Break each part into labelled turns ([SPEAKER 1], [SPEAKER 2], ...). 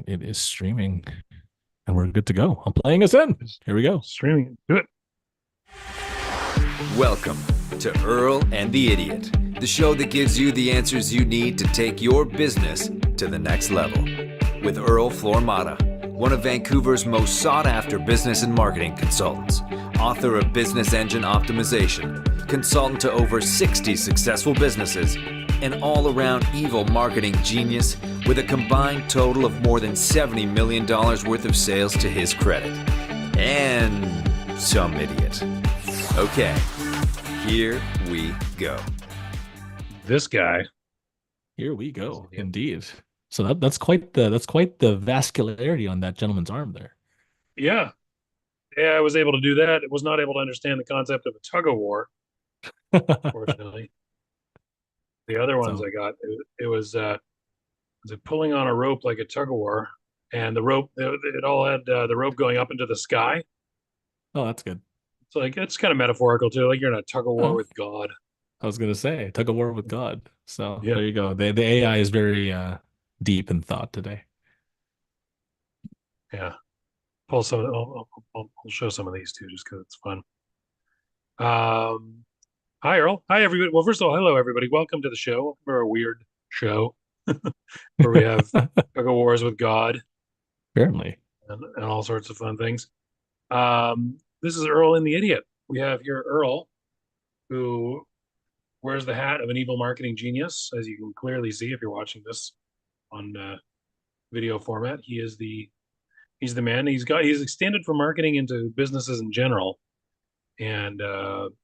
[SPEAKER 1] right, it is streaming and we're good to go. I'm playing us in. Here we go.
[SPEAKER 2] Streaming. Do it.
[SPEAKER 3] Welcome to Earl and the Idiot, the show that gives you the answers you need to take your business to the next level. With Earl Flormata, one of Vancouver's most sought-after business and marketing consultants, author of Business Engine Optimization, consultant to over 60 successful businesses, an all-around evil marketing genius with a combined total of more than $70 million worth of sales to his credit. And some idiot. Okay, here we go.
[SPEAKER 2] This guy.
[SPEAKER 1] Here we go. Indeed. So that's quite the vascularity on that gentleman's arm there.
[SPEAKER 2] Yeah. Yeah, I was able to do that. I was not able to understand the concept of a tug of war, fortunately. The other ones I got, it was pulling on a rope like a tug of war, and the rope, it all had the rope going up into the sky.
[SPEAKER 1] Oh, that's good.
[SPEAKER 2] It's like, it's kind of metaphorical too. Like you're in a tug of war with God.
[SPEAKER 1] I was gonna say tug of war with God. So
[SPEAKER 2] Yeah.
[SPEAKER 1] there you go. The AI is very deep in thought today.
[SPEAKER 2] Yeah. Pull some. I'll show some of these too, just because it's fun. Hi Earl. Hi everybody. Well, first of all, hello everybody. Welcome to the show. Welcome to our weird show where we have tug of wars with God,
[SPEAKER 1] apparently,
[SPEAKER 2] and all sorts of fun things. This is Earl and the Idiot. We have here Earl, who wears the hat of an evil marketing genius, as you can clearly see if you're watching this on video format. He's the man. He's extended from marketing into businesses in general, and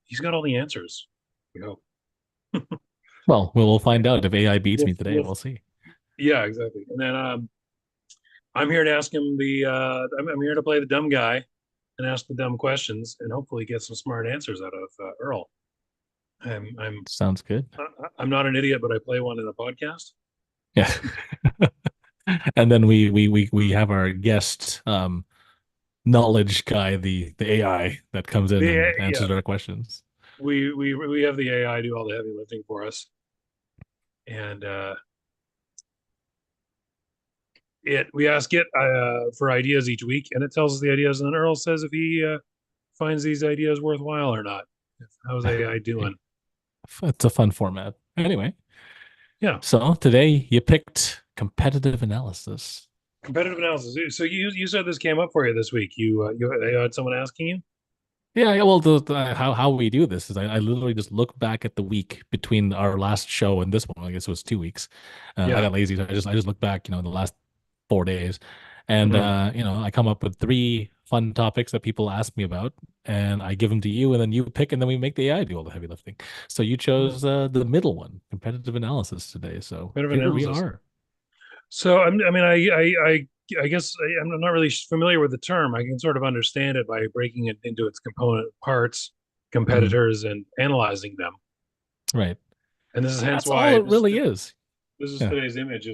[SPEAKER 2] he's got all the answers. We hope.
[SPEAKER 1] Well, we'll find out if AI beats me today. We'll see.
[SPEAKER 2] Yeah, exactly. And then I'm here to ask him I'm here to play the dumb guy and ask the dumb questions and hopefully get some smart answers out of Earl.
[SPEAKER 1] Sounds good.
[SPEAKER 2] I'm not an idiot, but I play one in a podcast.
[SPEAKER 1] Yeah. And then we have our guest knowledge guy, the AI that comes in and answers our questions.
[SPEAKER 2] We have the AI do all the heavy lifting for us. And we ask it for ideas each week, and it tells us the ideas, and then Earl says if he finds these ideas worthwhile or not. How's AI doing?
[SPEAKER 1] It's a fun format. Anyway.
[SPEAKER 2] Yeah.
[SPEAKER 1] So today you picked competitive analysis.
[SPEAKER 2] Competitive analysis. So you said this came up for you this week. You had someone asking you?
[SPEAKER 1] Yeah. Well, how we do this is I literally just look back at the week between our last show and this one. I guess it was 2 weeks. I got lazy. So I just look back, the last 4 days, and I come up with 3 fun topics that people ask me about, and I give them to you, and then you pick, and then we make the AI do all the heavy lifting. So you chose the middle one, competitive analysis today. So here we are.
[SPEAKER 2] So I guess I'm not really familiar with the term. I can sort of understand it by breaking it into its component parts, competitors, and analyzing them.
[SPEAKER 1] Right.
[SPEAKER 2] And this is hence
[SPEAKER 1] That's
[SPEAKER 2] why
[SPEAKER 1] all it really is.
[SPEAKER 2] This is today's image.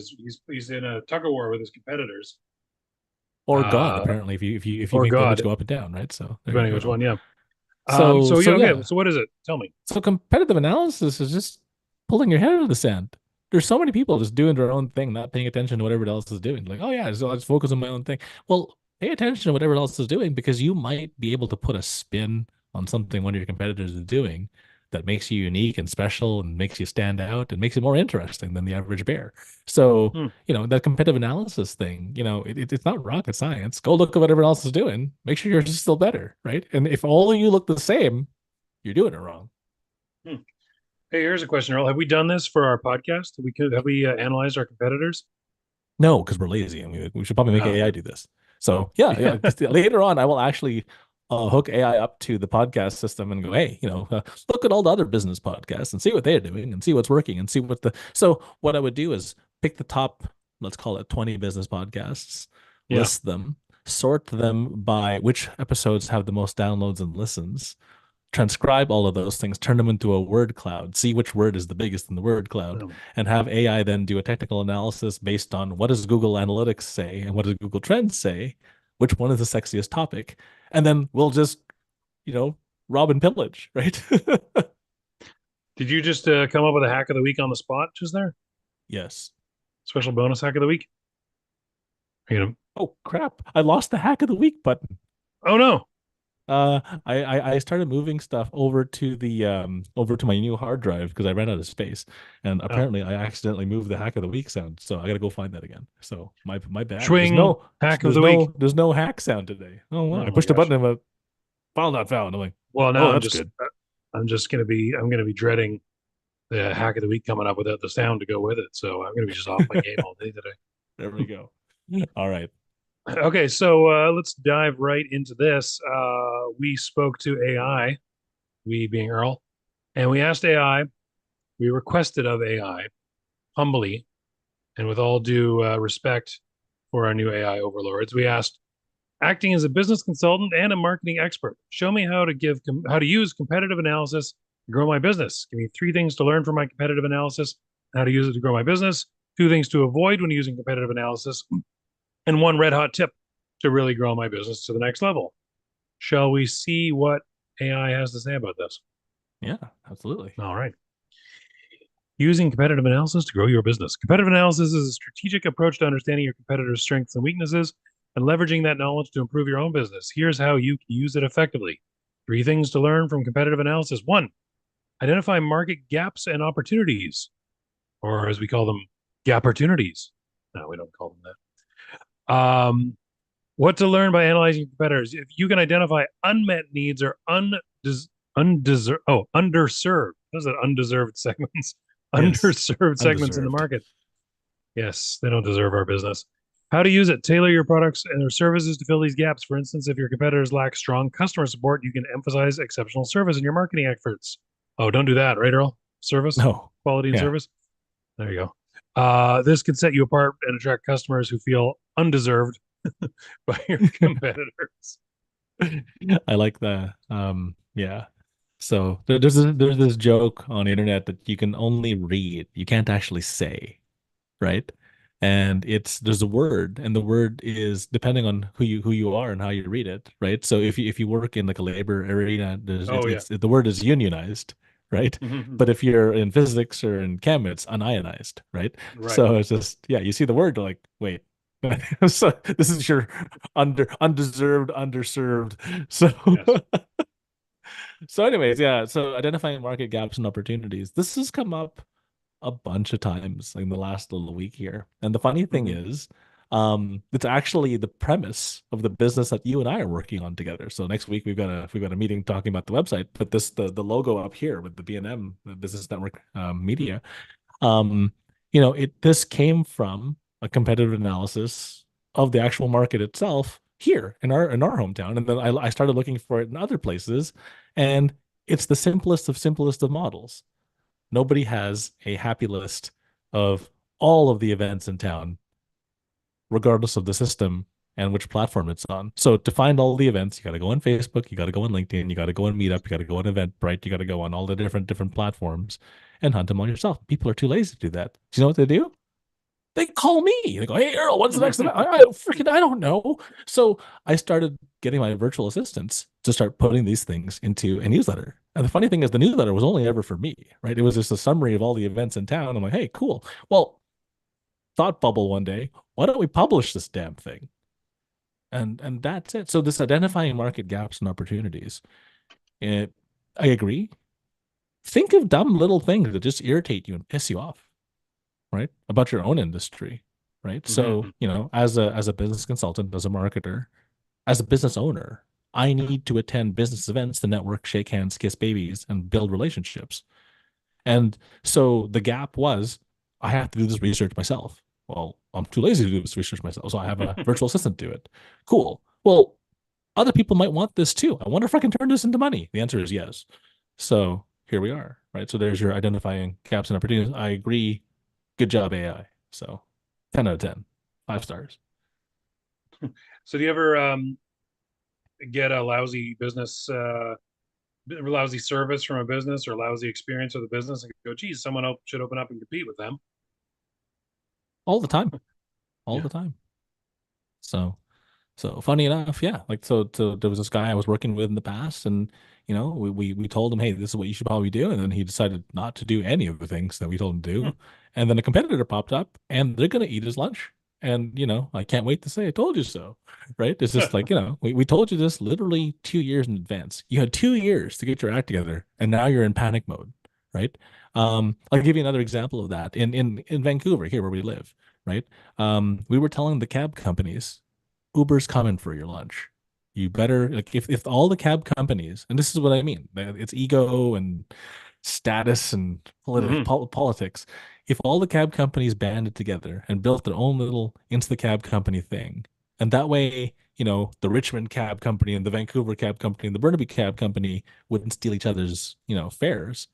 [SPEAKER 2] He's in a tug of war with his competitors.
[SPEAKER 1] Or God, apparently, if you make the image go up and down, right? So
[SPEAKER 2] depending which one, yeah.
[SPEAKER 1] So
[SPEAKER 2] what is it? Tell me.
[SPEAKER 1] So competitive analysis is just pulling your head out of the sand. There's so many people just doing their own thing, not paying attention to what everybody else is doing. Like, oh yeah, so I just focus on my own thing. Well, pay attention to what everyone else is doing, because you might be able to put a spin on something one of your competitors is doing that makes you unique and special and makes you stand out and makes it more interesting than the average bear. So, that competitive analysis thing, it's not rocket science. Go look at what everyone else is doing. Make sure you're still better, right? And if all of you look the same, you're doing it wrong.
[SPEAKER 2] Hey, here's a question, Earl. Have we done this for our podcast? Have we analyzed our competitors?
[SPEAKER 1] No, because we're lazy, and we should probably make AI do this. So yeah. Later on, I will actually hook AI up to the podcast system and go, hey, look at all the other business podcasts and see what they're doing and see what's working and see so what I would do is pick the top, let's call it 20 business podcasts, list them, sort them by which episodes have the most downloads and listens, transcribe all of those things, turn them into a word cloud, see which word is the biggest in the word cloud, and have AI then do a technical analysis based on what does Google Analytics say and what does Google Trends say, which one is the sexiest topic, and then we'll just, rob and pillage, right?
[SPEAKER 2] Did you just come up with a hack of the week on the spot just there?
[SPEAKER 1] Yes.
[SPEAKER 2] Special bonus hack of the week? You know,
[SPEAKER 1] Oh crap! I lost the hack of the week button.
[SPEAKER 2] oh no.
[SPEAKER 1] I started moving stuff over to the over to my new hard drive because I ran out of space, and
[SPEAKER 2] Oh,
[SPEAKER 1] apparently I accidentally moved the hack of the week sound. So I gotta go find that again. So my bad.
[SPEAKER 2] swing hack of the week.
[SPEAKER 1] There's no hack sound today. Oh wow!
[SPEAKER 2] Oh
[SPEAKER 1] I
[SPEAKER 2] my
[SPEAKER 1] pushed a
[SPEAKER 2] gosh.
[SPEAKER 1] button and went, file not found. I'm like,
[SPEAKER 2] Well, now
[SPEAKER 1] oh that's good.
[SPEAKER 2] I'm just I'm gonna be dreading the hack of the week coming up without the sound to go with it. So I'm gonna be just off my game all day today.
[SPEAKER 1] There we go. All right.
[SPEAKER 2] Okay, so let's dive right into this. We spoke to AI, we being Earl, and we asked AI, we requested of AI humbly and with all due respect for our new AI overlords, we asked, acting as a business consultant and a marketing expert, show me how to use competitive analysis to grow my business. Give me 3 things to learn from my competitive analysis, how to use it to grow my business, 2 things to avoid when using competitive analysis, and 1 red hot tip to really grow my business to the next level. Shall we see what AI has to say about this?
[SPEAKER 1] Yeah, absolutely.
[SPEAKER 2] All right. Using competitive analysis to grow your business. Competitive analysis is a strategic approach to understanding your competitors' strengths and weaknesses and leveraging that knowledge to improve your own business. Here's how you can use it effectively. 3 things to learn from competitive analysis. 1, identify market gaps and opportunities, or as we call them, gap opportunities. No, we don't call them that. What to learn by analyzing competitors. If you can identify unmet needs or underserved, what is that? Undeserved segments,
[SPEAKER 1] Yes.
[SPEAKER 2] underserved segments in the
[SPEAKER 1] Undeserved.
[SPEAKER 2] market. Yes, they don't deserve our business. How to use it. Tailor your products and their services to fill these gaps. For instance, if your competitors lack strong customer support, you can emphasize exceptional service in your marketing efforts. Oh, don't do that, right, Earl? Service,
[SPEAKER 1] No.
[SPEAKER 2] quality, and
[SPEAKER 1] Yeah.
[SPEAKER 2] service. There you go. This could set you apart and attract customers who feel undeserved by your competitors.
[SPEAKER 1] I like that. Yeah. So there's this joke on the internet that you can only read, you can't actually say, right? And there's a word, and the word is depending on who you are and how you read it, right? So if you work in like a labor arena,
[SPEAKER 2] Oh yeah.
[SPEAKER 1] it's the word is unionized, right? But if you're in physics or in chem, it's unionized, right?
[SPEAKER 2] Right.
[SPEAKER 1] So it's just yeah, you see the word, like wait. So this is your undeserved, underserved. So
[SPEAKER 2] Yes.
[SPEAKER 1] so anyways, yeah. So identifying market gaps and opportunities. This has come up a bunch of times like in the last little week here. And the funny thing
[SPEAKER 2] Mhm.
[SPEAKER 1] is, it's actually the premise of the business that you and I are working on together. So next week we've got a meeting talking about the website, but the logo up here with the B&M, the Business Network Media, um, this came from a competitive analysis of the actual market itself here in our hometown, and then I started looking for it in other places, and it's the simplest of models. Nobody has a happy list of all of the events in town, regardless of the system and which platform it's on. So to find all the events, you got to go on Facebook, you got to go on LinkedIn, you got to go on Meetup, you got to go on Eventbrite, you got to go on all the different platforms and hunt them on yourself. People are too lazy to do that. Do you know what they do? They call me. They go, "Hey Earl, what's the next event?" I don't know. So I started getting my virtual assistants to start putting these things into a newsletter. And the funny thing is, the newsletter was only ever for me, right? It was just a summary of all the events in town. I'm like, hey, cool. Well, thought bubble one day, why don't we publish this damn thing? And that's it. So this identifying market gaps and opportunities. It, I agree. Think of dumb little things that just irritate you and piss you off, right? About your own industry, right? So,
[SPEAKER 2] Mhm.
[SPEAKER 1] as a business consultant, as a marketer, as a business owner, I need to attend business events to network, shake hands, kiss babies, and build relationships. And so the gap was I have to do this research myself. Well, I'm too lazy to do this research myself, so I have a virtual assistant do it. Cool. Well, other people might want this too. I wonder if I can turn this into money. The answer is yes. So here we are, right? So there's your identifying gaps and opportunities. I agree. Good job, AI. So 10 out of 10, 5 stars.
[SPEAKER 2] So do you ever get a lousy business lousy service from a business or lousy experience with a business and go, geez, should open up and compete with them?
[SPEAKER 1] All the time. All
[SPEAKER 2] Yeah.
[SPEAKER 1] the time. So So funny enough, yeah, like so there was this guy I was working with in the past, and we told him, hey, this is what you should probably do, and then he decided not to do any of the things that we told him to
[SPEAKER 2] Hmm.
[SPEAKER 1] do, and then a competitor popped up, and they're gonna eat his lunch. And, I can't wait to say I told you so, right? It's just like, we told you this literally 2 years in advance. You had 2 years to get your act together, and now you're in panic mode, right? I'll give you another example of that. In Vancouver, here where we live, right? We were telling the cab companies, Uber's coming for your lunch. You better, like, if all the cab companies, and this is what I mean, it's ego and status and
[SPEAKER 2] Mhm.
[SPEAKER 1] politics. If all the cab companies banded together and built their own little into the cab company thing, and that way, the Richmond cab company and the Vancouver cab company and the Burnaby cab company wouldn't steal each other's, fares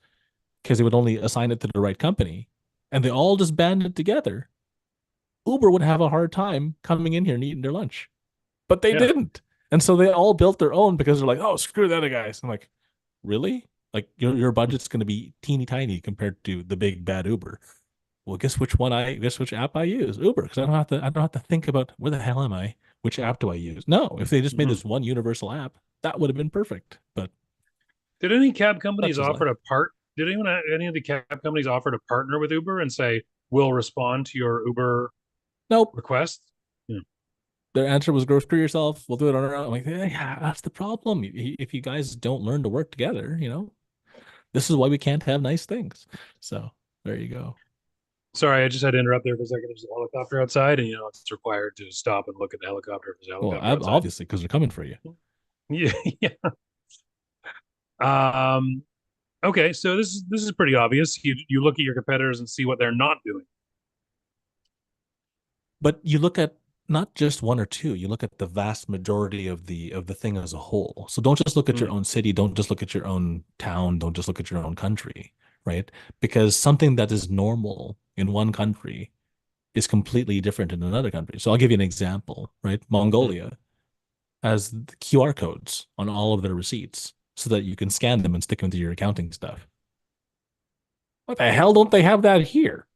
[SPEAKER 1] because they would only assign it to the right company, and they all just banded together, Uber would have a hard time coming in here and eating their lunch. But they
[SPEAKER 2] Yeah.
[SPEAKER 1] didn't. And so they all built their own because they're like, oh, screw the other guys. I'm like, really? Like your budget's going to be teeny tiny compared to the big bad Uber. Well, guess which app I use? Uber, because I don't have to think about where the hell am I? Which app do I use? No, if they just made
[SPEAKER 2] Mhm.
[SPEAKER 1] this one universal app, that would have been perfect. But
[SPEAKER 2] Did any cab companies
[SPEAKER 1] such is
[SPEAKER 2] offer
[SPEAKER 1] life.
[SPEAKER 2] to part? Did any of the cab companies offer to partner with Uber and say we'll respond to your Uber
[SPEAKER 1] Nope.
[SPEAKER 2] request? Yeah.
[SPEAKER 1] Their answer was go screw yourself. We'll do it on our own. I'm like, yeah, that's the problem. If you guys don't learn to work together, this is why we can't have nice things. So there you go.
[SPEAKER 2] Sorry, I just had to interrupt there for a second. There's a helicopter outside, and it's required to stop and look at the helicopter if there's a
[SPEAKER 1] Well,
[SPEAKER 2] helicopter outside.
[SPEAKER 1] obviously, because they're coming for you.
[SPEAKER 2] Yeah, yeah. Um, okay, so this is pretty obvious. You look at your competitors and see what they're not doing.
[SPEAKER 1] But you look at not just one or two, you look at the vast majority of the thing as a whole. So don't just look at your
[SPEAKER 2] Mm,
[SPEAKER 1] own city, don't just look at your own town, don't just look at your own country, right? Because something that is normal in one country is completely different in another country. So I'll give you an example, right?
[SPEAKER 2] mm.
[SPEAKER 1] Mongolia has the QR codes on all of their receipts so that you can scan them and stick them into your accounting stuff. What the hell don't they have that here?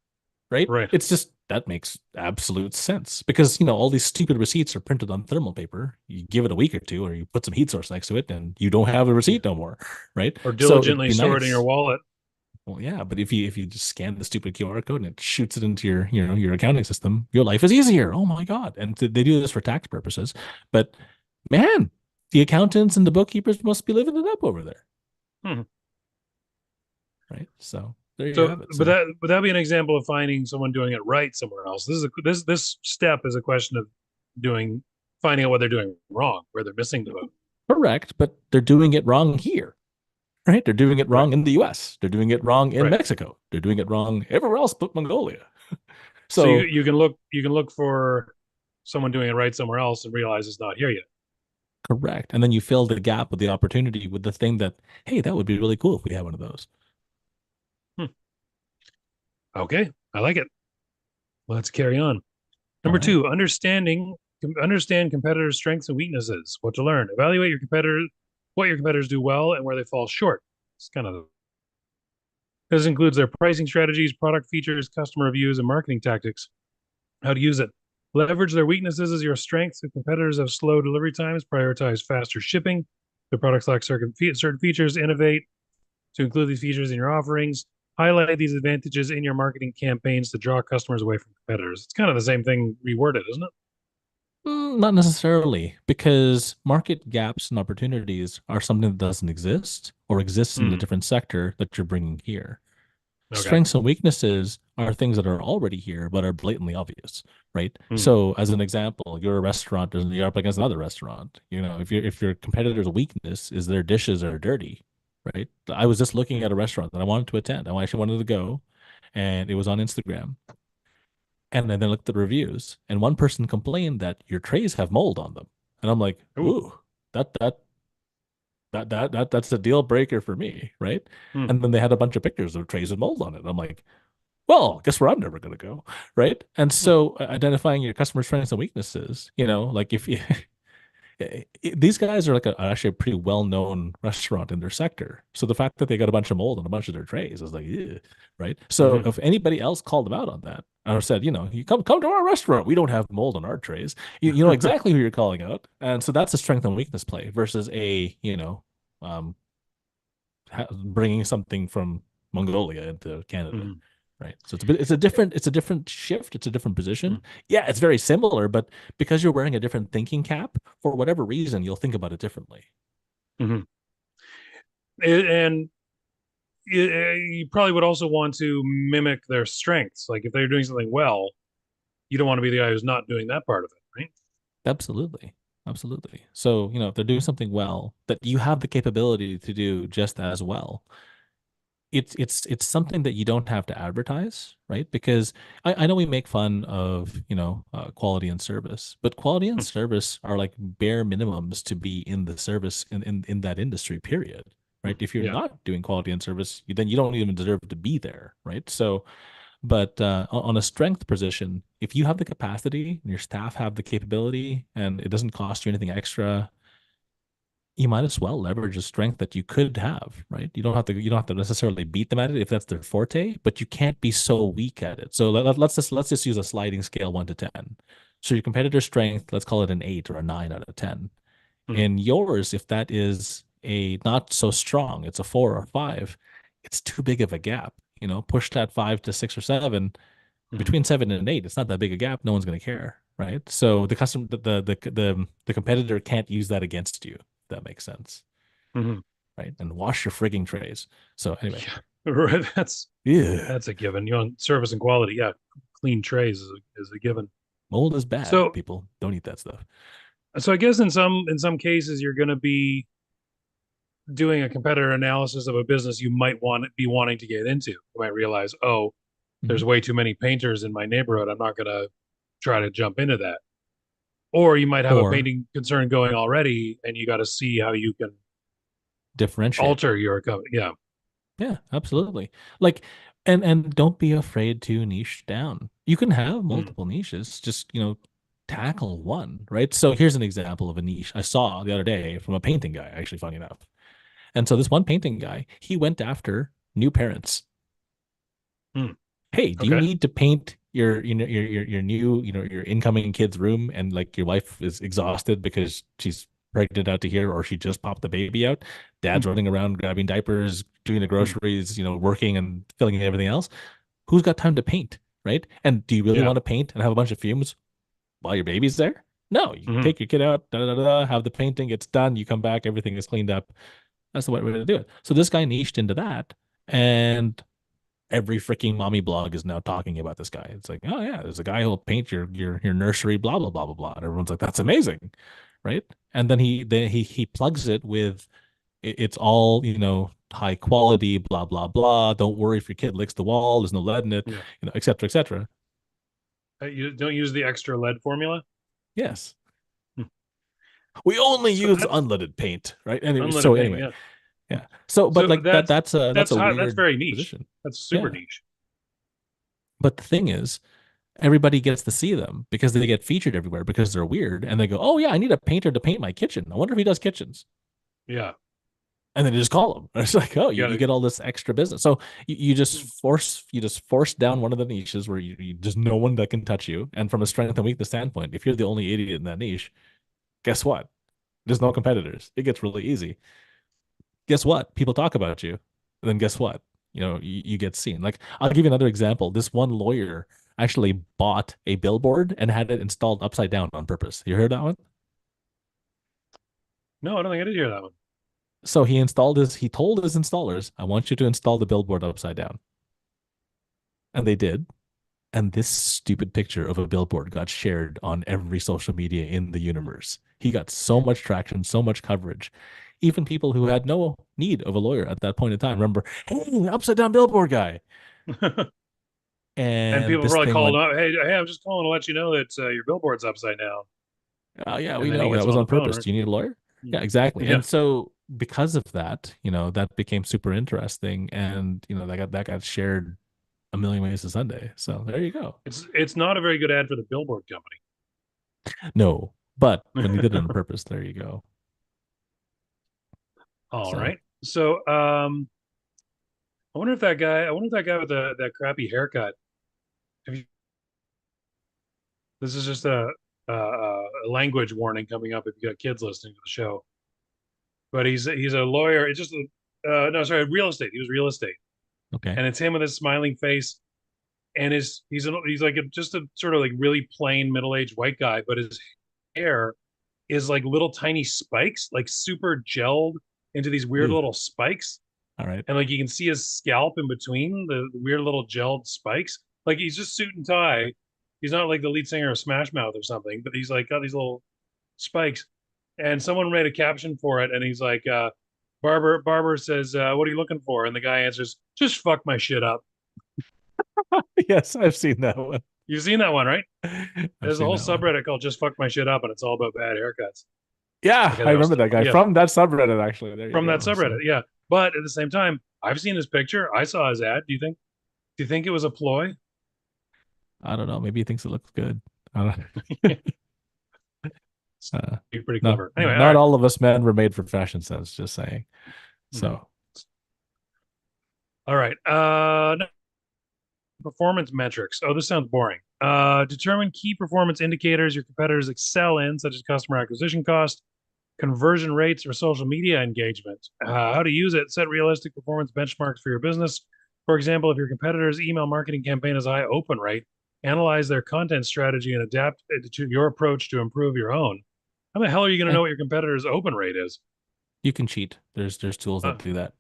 [SPEAKER 1] Right?
[SPEAKER 2] Right.
[SPEAKER 1] It's just that makes absolute sense because all these stupid receipts are printed on thermal paper. You give it a week or two, or you put some heat source next to it, and you don't have a
[SPEAKER 2] Yeah.
[SPEAKER 1] receipt no more, right?
[SPEAKER 2] Or
[SPEAKER 1] So it'd
[SPEAKER 2] diligently
[SPEAKER 1] be
[SPEAKER 2] store it in your
[SPEAKER 1] nice.
[SPEAKER 2] wallet.
[SPEAKER 1] Well, yeah, but if you just scan the stupid QR code and it shoots it into your accounting system, your life is easier. Oh my God! And they do this for tax purposes, but man, the accountants and the bookkeepers must be living it up over there,
[SPEAKER 2] Hmm.
[SPEAKER 1] right? So there you
[SPEAKER 2] So,
[SPEAKER 1] have it.
[SPEAKER 2] but
[SPEAKER 1] So
[SPEAKER 2] that be an example of finding someone doing it right somewhere else. This step is a question of finding out what they're doing wrong, where they're missing the boat.
[SPEAKER 1] correct, but they're doing it wrong here. Right? They're doing it
[SPEAKER 2] Right.
[SPEAKER 1] wrong in the US. They're doing it wrong in
[SPEAKER 2] Right.
[SPEAKER 1] Mexico. They're doing it wrong everywhere else but Mongolia.
[SPEAKER 2] So you
[SPEAKER 1] So,
[SPEAKER 2] you can look for someone doing it right somewhere else and realize it's not here yet.
[SPEAKER 1] correct. And then you fill the gap with the opportunity with the thing that, hey, that would be really cool if we had one of those.
[SPEAKER 2] Hmm. Okay, I like it. Let's carry on.
[SPEAKER 1] All
[SPEAKER 2] Number
[SPEAKER 1] right.
[SPEAKER 2] two, understand competitors' strengths and weaknesses. What to learn. Evaluate what your competitors do well and where they fall short. It's kind of this includes their pricing strategies, product features, customer reviews, and marketing tactics. How to use it. Leverage their weaknesses as your strengths. If competitors have slow delivery times, prioritize faster shipping. Their products lack certain features, innovate to include these features in your offerings. Highlight these advantages in your marketing campaigns to draw customers away from competitors. It's kind of the same thing reworded, isn't it?
[SPEAKER 1] Not necessarily, because market gaps and opportunities are something that doesn't exist or exists in a
[SPEAKER 2] Mm,
[SPEAKER 1] different sector that you're bringing here.
[SPEAKER 2] okay.
[SPEAKER 1] Strengths and weaknesses are things that are already here but are blatantly obvious, right?
[SPEAKER 2] Mm,
[SPEAKER 1] So, as an example, you're a restaurant and you're up against another restaurant. If your competitor's weakness is their dishes are dirty, right? I was just looking at a restaurant that I wanted to attend. I actually wanted to go, and it was on Instagram. And then I looked at the reviews, and one person complained that your trays have mold on them, and I'm like,
[SPEAKER 2] ooh.
[SPEAKER 1] ooh, that's a deal breaker for me, right?
[SPEAKER 2] Mm,
[SPEAKER 1] And then they had a bunch of pictures of trays with mold on it. I'm like, well, guess where I'm never going to go, right? And
[SPEAKER 2] mm.
[SPEAKER 1] so identifying your customer strengths and weaknesses, like if you these guys are like actually a pretty well-known restaurant in their sector. So the fact that they got a bunch of mold on a bunch of their trays is like, ew, right? So
[SPEAKER 2] Mhm.
[SPEAKER 1] if anybody else called them out on that or said, you come to our restaurant, we don't have mold on our trays, you know exactly who you're calling out. And so that's a strength and weakness play versus um, bringing something from Mongolia into Canada.
[SPEAKER 2] Mhm.
[SPEAKER 1] right? So it's a different shift. It's a different position.
[SPEAKER 2] Mm.
[SPEAKER 1] Yeah, it's very similar, but because you're wearing a different thinking cap, for whatever reason, you'll think about it differently.
[SPEAKER 2] Mm-hmm. And you probably would also want to mimic their strengths. Like if they're doing something well, you don't want to be the guy who's not doing that part of it, right?
[SPEAKER 1] Absolutely. Absolutely. So, if they're doing something well that you have the capability to do just as well, it's something that you don't have to advertise, right? Because I know we make fun of, quality and service, but quality and service are like bare minimums to be in the service in that industry, period. Right. If you're
[SPEAKER 2] Yeah.
[SPEAKER 1] not doing quality and service, then you don't even deserve to be there. Right. So, but on a strength position, if you have the capacity and your staff have the capability and it doesn't cost you anything extra, you might as well leverage a strength that you could have, right? You don't have to necessarily beat them at it if that's their forte, but you can't be so weak at it. So let's just use a sliding scale 1 to 10. So your competitor's strength, let's call it an 8 or a 9 out of 10.
[SPEAKER 2] Mhm.
[SPEAKER 1] In yours, if that is a not so strong, it's a 4 or 5, it's too big of a gap. Push that 5 to 6 or 7,
[SPEAKER 2] Mhm.
[SPEAKER 1] between 7 and 8, it's not that big a gap. No one's going to care, right? So the competitor can't use that against you. If that makes sense,
[SPEAKER 2] Mhm.
[SPEAKER 1] right? And wash your frigging trays. So anyway,
[SPEAKER 2] Yeah. Right.
[SPEAKER 1] yeah,
[SPEAKER 2] That's a given. Service and quality. Yeah. Clean trays is a given.
[SPEAKER 1] mold is bad.
[SPEAKER 2] So
[SPEAKER 1] People don't eat that stuff.
[SPEAKER 2] so I guess in some cases you're going to be doing a competitor analysis of a business you might be wanting to get into. You might realize, oh,
[SPEAKER 1] Mhm.
[SPEAKER 2] there's way too many painters in my neighborhood. I'm not going to try to jump into that. Or you might have a
[SPEAKER 1] Or
[SPEAKER 2] painting concern going already, and you got to see how you can
[SPEAKER 1] differentiate.
[SPEAKER 2] alter your company. Yeah.
[SPEAKER 1] Yeah, absolutely. Like, and don't be afraid to niche down. You can have
[SPEAKER 2] Mm.
[SPEAKER 1] multiple niches, just, tackle one, right? So here's an example of a niche I saw the other day from a painting guy, actually, funny enough. And so this one painting guy, he went after new parents.
[SPEAKER 2] Mm.
[SPEAKER 1] Hey, do you
[SPEAKER 2] Okay.
[SPEAKER 1] need to paint your new, your incoming kid's room, and like your wife is exhausted because she's pregnant out to here, or she just popped the baby out? Dad's running around grabbing diapers, doing the
[SPEAKER 2] Mm.
[SPEAKER 1] groceries, working and filling in everything else. Who's got time to paint, right? And do you really
[SPEAKER 2] Yeah.
[SPEAKER 1] want to paint and have a bunch of fumes while your baby's there? No, you
[SPEAKER 2] Hmm.
[SPEAKER 1] take your kid out, da, da, da, da, have the painting, it's done, you come back, everything is cleaned up. That's the way to do it. So this guy niched into that, and every freaking mommy blog is now talking about this guy. It's like, oh yeah, there's a guy who'll paint your nursery, blah blah blah blah blah. And everyone's like, that's amazing, right? And then he plugs it with, it's all, high quality, blah blah blah. Don't worry if your kid licks the wall. There's no lead in it,
[SPEAKER 2] Yeah.
[SPEAKER 1] et cetera, et cetera.
[SPEAKER 2] You don't use the extra lead formula.
[SPEAKER 1] Yes,
[SPEAKER 2] Hmm.
[SPEAKER 1] we only
[SPEAKER 2] So
[SPEAKER 1] use
[SPEAKER 2] that's
[SPEAKER 1] unleaded paint, right? Anyway, so
[SPEAKER 2] unleaded paint.
[SPEAKER 1] anyway,
[SPEAKER 2] Yeah.
[SPEAKER 1] yeah. So, but
[SPEAKER 2] So
[SPEAKER 1] like that's a
[SPEAKER 2] that's
[SPEAKER 1] weird
[SPEAKER 2] very niche.
[SPEAKER 1] position.
[SPEAKER 2] That's super
[SPEAKER 1] Yeah.
[SPEAKER 2] niche.
[SPEAKER 1] But the thing is, everybody gets to see them because they get featured everywhere because they're weird, and they go, "Oh yeah, I need a painter to paint my kitchen. I wonder if he does kitchens."
[SPEAKER 2] Yeah.
[SPEAKER 1] And then they just call them. It's like, oh,
[SPEAKER 2] You
[SPEAKER 1] you
[SPEAKER 2] gotta.
[SPEAKER 1] get all this extra business. So you just force down one of the niches where you just no one that can touch you. And from a strength and weakness standpoint, if you're the only idiot in that niche, guess what? There's no competitors. It gets really easy. Guess what? People talk about you. And then guess what? You get seen. Like, I'll give you another example. This one lawyer actually bought a billboard and had it installed upside down on purpose. You heard that one?
[SPEAKER 2] No, I don't think I did hear that one.
[SPEAKER 1] So he told his installers, I want you to install the billboard upside down. And they did. And this stupid picture of a billboard got shared on every social media in the universe. He got so much traction, so much coverage. Even people who had no need of a lawyer at that point in time remember, hey, upside down billboard guy.
[SPEAKER 2] And
[SPEAKER 1] And
[SPEAKER 2] people
[SPEAKER 1] this
[SPEAKER 2] probably
[SPEAKER 1] thing
[SPEAKER 2] called
[SPEAKER 1] went,
[SPEAKER 2] up. Hey, I'm just calling to let you know that your billboard's upside down.
[SPEAKER 1] oh yeah,
[SPEAKER 2] And
[SPEAKER 1] we
[SPEAKER 2] then he
[SPEAKER 1] know
[SPEAKER 2] gets
[SPEAKER 1] that
[SPEAKER 2] him
[SPEAKER 1] was
[SPEAKER 2] on
[SPEAKER 1] on
[SPEAKER 2] the phone,
[SPEAKER 1] purpose.
[SPEAKER 2] right?
[SPEAKER 1] Do you need a lawyer?
[SPEAKER 2] Mm.
[SPEAKER 1] Yeah, exactly.
[SPEAKER 2] Yeah.
[SPEAKER 1] And so because of that, that became super interesting, and that got shared a million ways to Sunday. So there you go.
[SPEAKER 2] It's not a very good ad for the billboard
[SPEAKER 1] No, but when you did it on
[SPEAKER 2] company.
[SPEAKER 1] purpose, there you go.
[SPEAKER 2] All
[SPEAKER 1] So
[SPEAKER 2] right. So I wonder if that guy with that crappy haircut. Have you, this is just a language warning coming up if you got kids listening to the show. But he's a lawyer. It's just no, sorry, real estate. He was real estate,
[SPEAKER 1] okay.
[SPEAKER 2] and it's him with his smiling face. and he's like just a sort of like really plain middle-aged white guy, but his hair is like little tiny spikes, like super gelled into these weird
[SPEAKER 1] Ugh.
[SPEAKER 2] little spikes,
[SPEAKER 1] All right.
[SPEAKER 2] and like you can see his scalp in between the weird little gelled spikes. Like he's just suit and tie. He's not like the lead singer of Smash Mouth or something, but he's like got these little spikes. And someone made a caption for it, and he's like, Barber says, "What are you looking for?" And the guy answers, "Just fuck my shit up."
[SPEAKER 1] Yes, I've seen that one.
[SPEAKER 2] You've seen that one, right?
[SPEAKER 1] I've
[SPEAKER 2] There's a
[SPEAKER 1] seen
[SPEAKER 2] whole
[SPEAKER 1] that one.
[SPEAKER 2] subreddit called "Just Fuck My Shit Up," and it's all about bad haircuts.
[SPEAKER 1] Yeah,
[SPEAKER 2] Okay,
[SPEAKER 1] I remember that guy
[SPEAKER 2] yeah,
[SPEAKER 1] from that subreddit, actually. There you
[SPEAKER 2] from
[SPEAKER 1] go.
[SPEAKER 2] that subreddit, yeah. But at the same time, I've seen his picture. I saw his ad. Do you think it was a ploy?
[SPEAKER 1] I don't know. Maybe he thinks it looks good. I don't
[SPEAKER 2] Pretty
[SPEAKER 1] no,
[SPEAKER 2] clever. Anyway, all
[SPEAKER 1] not
[SPEAKER 2] right.
[SPEAKER 1] all of us men were made for fashion sense, just saying.
[SPEAKER 2] Mhm.
[SPEAKER 1] So,
[SPEAKER 2] All right. Performance metrics. Oh, this sounds boring. Determine key performance indicators your competitors excel in, such as customer acquisition cost, conversion rates, or social media engagement. How to use it. Set realistic performance benchmarks for your business. For example, if your competitor's email marketing campaign has a high open rate, analyze their content strategy and adapt it to your approach to improve your own. How the hell are you going to
[SPEAKER 1] eh,
[SPEAKER 2] know what your competitor's open rate is?
[SPEAKER 1] you can cheat. There's tools that
[SPEAKER 2] Uh,
[SPEAKER 1] do that.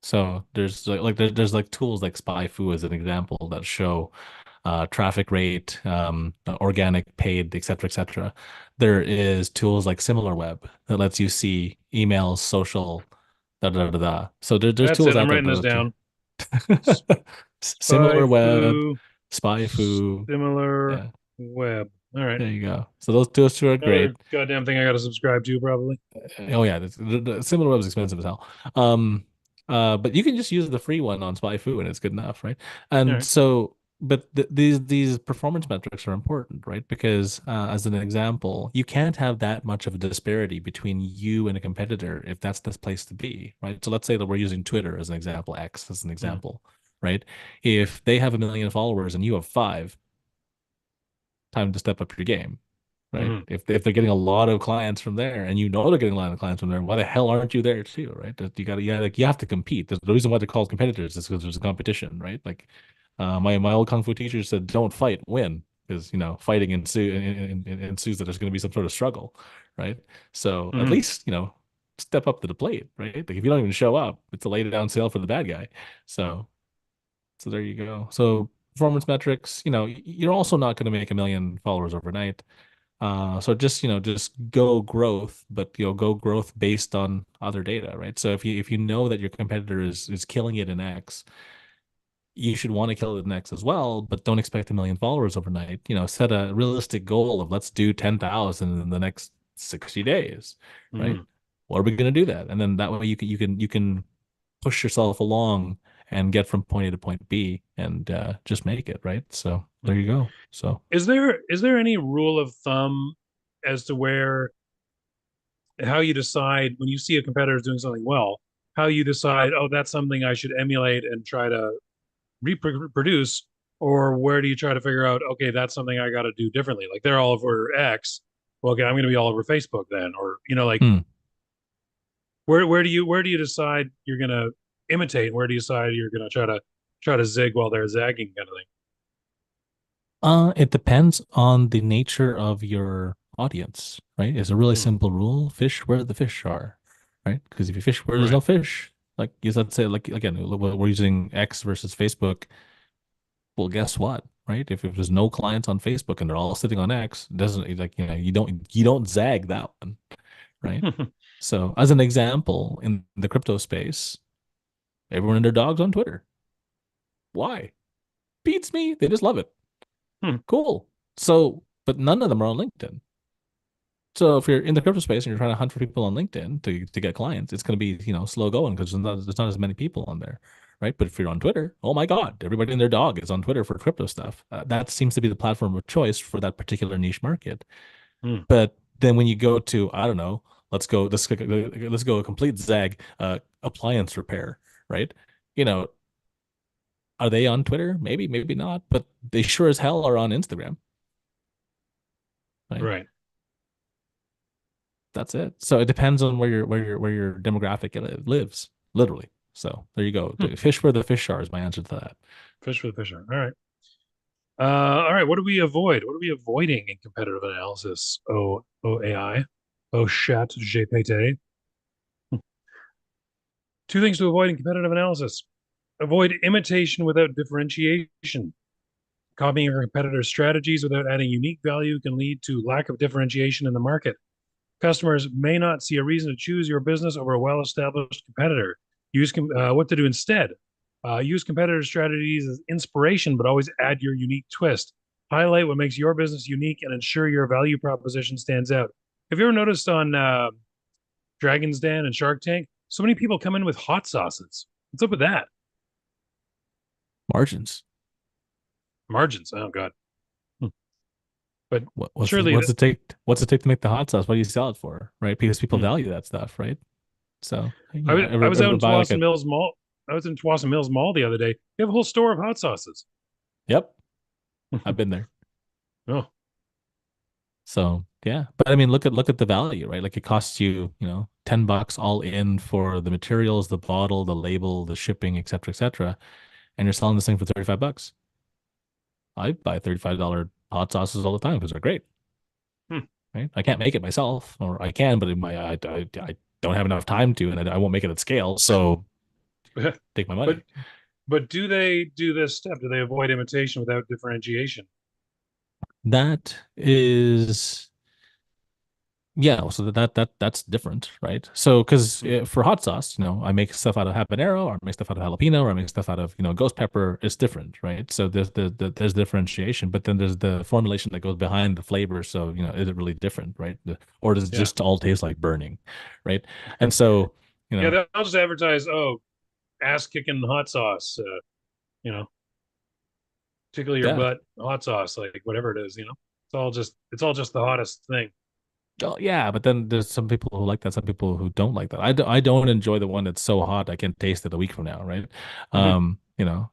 [SPEAKER 1] So there's there's like tools like SpyFu as an example that show traffic rate, organic, paid, etc., etc. There is tools like SimilarWeb that lets you see emails, social, da da da da. So there's
[SPEAKER 2] that's
[SPEAKER 1] tools
[SPEAKER 2] it.
[SPEAKER 1] out
[SPEAKER 2] I'm
[SPEAKER 1] there
[SPEAKER 2] writing this
[SPEAKER 1] that let you.
[SPEAKER 2] down.
[SPEAKER 1] SimilarWeb,
[SPEAKER 2] SpyFu,
[SPEAKER 1] SpyFu.
[SPEAKER 2] similar
[SPEAKER 1] Yeah,
[SPEAKER 2] web. All right.
[SPEAKER 1] there you go. So those two are great.
[SPEAKER 2] Another goddamn thing I got to subscribe to, probably.
[SPEAKER 1] Oh yeah, the SimilarWeb is expensive as hell. But you can just use the free one on SpyFu and it's good enough, right?
[SPEAKER 2] All
[SPEAKER 1] And
[SPEAKER 2] right.
[SPEAKER 1] so, but these performance metrics are important, right? Because as an example, you can't have that much of a disparity between you and a competitor if that's the place to be, right? So let's say that we're using Twitter as an example, X as an
[SPEAKER 2] Mm,
[SPEAKER 1] example, right? If they have 1 million followers and you have 5, time to step up your game, right?
[SPEAKER 2] mm,
[SPEAKER 1] If they're getting a lot of clients from there, and you know they're getting a lot of clients from there, why the hell aren't you there too, right? You got to, yeah, like you have to compete. The reason why they're called competitors is because there's a competition, right? Like, my old kung fu teacher said, "Don't fight, win," because fighting ensues that there's going to be some sort of struggle, right? So at
[SPEAKER 2] mm.
[SPEAKER 1] least step up to the plate, right? Like if you don't even show up, it's a lay down sale for the bad guy. So there you go. So performance metrics, you're also not going to make 1 million followers overnight. So just go growth, but go growth based on other data, right? So if you know that your competitor is killing it in X, you should want to kill it in X as well, but don't expect 1 million followers overnight. Set a realistic goal of let's do 10,000 in the next 60 days, right?
[SPEAKER 2] Mm.
[SPEAKER 1] What are we going to do that? And then that way you can push yourself along and get from point A to point B and just make it, right? So there you go. So
[SPEAKER 2] Is there any rule of thumb as to where how you decide when you see a competitor doing something well, how you decide, oh, that's something I should emulate and try to reproduce, or where do you try to figure out, okay, that's something I got to do differently? Like they're all over X, well, okay, I'm going to be all over Facebook then, or like
[SPEAKER 1] hmm.
[SPEAKER 2] where do you decide you're going to imitate? Where do you decide you're going to try to zig while they're zagging, kind of thing?
[SPEAKER 1] It depends on the nature of your audience, right? It's a really
[SPEAKER 2] Hmm.
[SPEAKER 1] simple rule: fish where the fish are, right? Because if you fish where there's
[SPEAKER 2] Right.
[SPEAKER 1] no fish, like let's say, like again, we're using X versus Facebook. Well, guess what, right? If there's no clients on Facebook and they're all sitting on X, it doesn't like you don't zag that one, right? So as an example, in the crypto space, everyone and their dogs on Twitter. Why? Beats me. They just love it.
[SPEAKER 2] Hmm.
[SPEAKER 1] Cool. So, but none of them are on LinkedIn. So if you're in the crypto space and you're trying to hunt for people on LinkedIn to get clients, it's going to be, slow going because there's not as many people on there, right? But if you're on Twitter, oh my God, everybody and their dog is on Twitter for crypto stuff. That seems to be the platform of choice for that particular niche market.
[SPEAKER 2] Hmm.
[SPEAKER 1] But then when you go to, I don't know, let's go a complete zag, appliance repair, right? You know, are they on Twitter? Maybe, maybe not, but they sure as hell are on Instagram, right?
[SPEAKER 2] Right.
[SPEAKER 1] That's it. So it depends on where your demographic lives, literally. So there you go.
[SPEAKER 2] Hmm.
[SPEAKER 1] Fish where the fish are is my answer to that.
[SPEAKER 2] Fish for the fish are. All right. All right. What do we avoid? What are we avoiding in competitive analysis? AI. Oh, chat GPT. Two things to avoid in competitive analysis. Avoid imitation without differentiation. Copying your competitors' strategies without adding unique value can lead to lack of differentiation in the market. Customers may not see a reason to choose your business over a well-established competitor. Use what to do instead. Use competitor strategies as inspiration, but always add your unique twist. Highlight what makes your business unique and ensure your value proposition stands out. Have you ever noticed on Dragon's Den and Shark Tank, so many people come in with hot sauces? What's up with that?
[SPEAKER 1] Margins.
[SPEAKER 2] Margins. Oh God. But
[SPEAKER 1] What's
[SPEAKER 2] surely,
[SPEAKER 1] what's it take? What's it take to make the hot sauce? What do you sell it for? Right? Because people
[SPEAKER 2] hmm.
[SPEAKER 1] value that stuff, right? So
[SPEAKER 2] I was out in
[SPEAKER 1] buy like
[SPEAKER 2] Tuason
[SPEAKER 1] a
[SPEAKER 2] Mills Mall. I was in Tuason Mills Mall the other day. They have a whole store of hot sauces.
[SPEAKER 1] yep. I've been there.
[SPEAKER 2] Oh,
[SPEAKER 1] So yeah, but I mean, look at the value, right? Like it costs you, $10 all in for the materials, the bottle, the label, the shipping, et cetera, and you're selling this thing for $35. I buy $35 hot sauces all the time because they're great,
[SPEAKER 2] hmm.
[SPEAKER 1] right? I can't make it myself, or I can, but I don't have enough time to, and I won't make it at scale. So take my
[SPEAKER 2] but
[SPEAKER 1] money.
[SPEAKER 2] but do they do this step? Do they avoid imitation without differentiation?
[SPEAKER 1] That is Yeah, so that's different, right? So because
[SPEAKER 2] Hmm.
[SPEAKER 1] for hot sauce, I make stuff out of habanero, or I make stuff out of jalapeno, or I make stuff out of ghost pepper. It's different, right? So there's differentiation, but then there's the formulation that goes behind the flavor. So is it really different, right? Or does it
[SPEAKER 2] Yeah,
[SPEAKER 1] just all taste like burning, right? And so you
[SPEAKER 2] yeah.
[SPEAKER 1] know,
[SPEAKER 2] They'll just advertise, oh, ass kicking hot sauce. You know, tickle your
[SPEAKER 1] yeah,
[SPEAKER 2] butt hot sauce, like whatever it is. It's all just the hottest thing.
[SPEAKER 1] oh, yeah, but then there's some people who like that, some people who don't like that. I don't enjoy the one that's so hot I can taste it a week from now, right?
[SPEAKER 2] Hmm.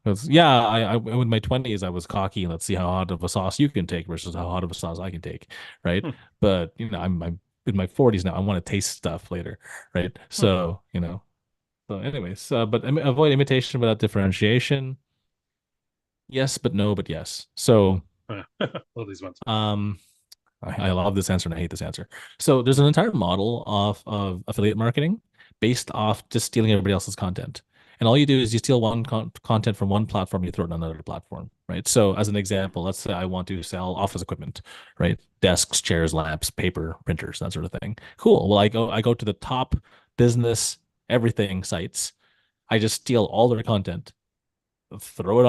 [SPEAKER 1] 'Cause, yeah, I in my 20s I was cocky. Let's see how hot of a sauce you can take versus how hot of a sauce I can take, right?
[SPEAKER 2] Hmm.
[SPEAKER 1] But I'm in my 40s now. I want to taste stuff later, right?
[SPEAKER 2] Hmm.
[SPEAKER 1] So anyways, but avoid imitation without differentiation. Yes, but no, but yes. So
[SPEAKER 2] Love these ones.
[SPEAKER 1] um. I love this answer and I hate this answer. So there's an entire model of affiliate marketing based off just stealing everybody else's content. And all you do is you steal one content from one platform, you throw it on another platform, right? So as an example, let's say I want to sell office equipment, right? Desks, chairs, lamps, paper, printers, that sort of thing. Cool. Well, I go to the top business everything sites. I just steal all their content, throw it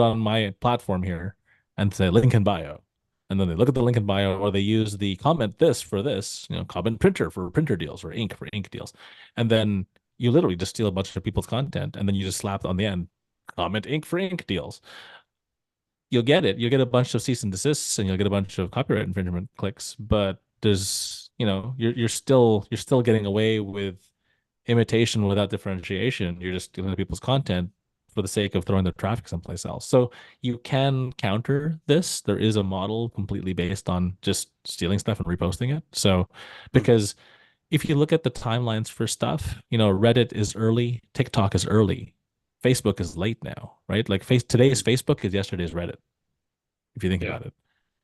[SPEAKER 1] on my platform here and say link in bio. And then they look at the link in bio, or they use the comment this for this, comment printer for printer deals, or ink for ink deals. And then you literally just steal a bunch of people's content and then you just slap on the end, comment ink for ink deals. You'll get it. You'll get a bunch of cease and desists and you'll get a bunch of copyright infringement clicks, but you're still getting away with imitation without differentiation. You're just stealing people's content for the sake of throwing their traffic someplace else. So you can counter this. There is a model completely based on just stealing stuff and reposting it. So
[SPEAKER 2] Hmm.
[SPEAKER 1] because if you look at the timelines for stuff, Reddit is early, TikTok is early, Facebook is late now, right? Like today's Facebook is yesterday's Reddit, if you think
[SPEAKER 2] Yeah,
[SPEAKER 1] about it,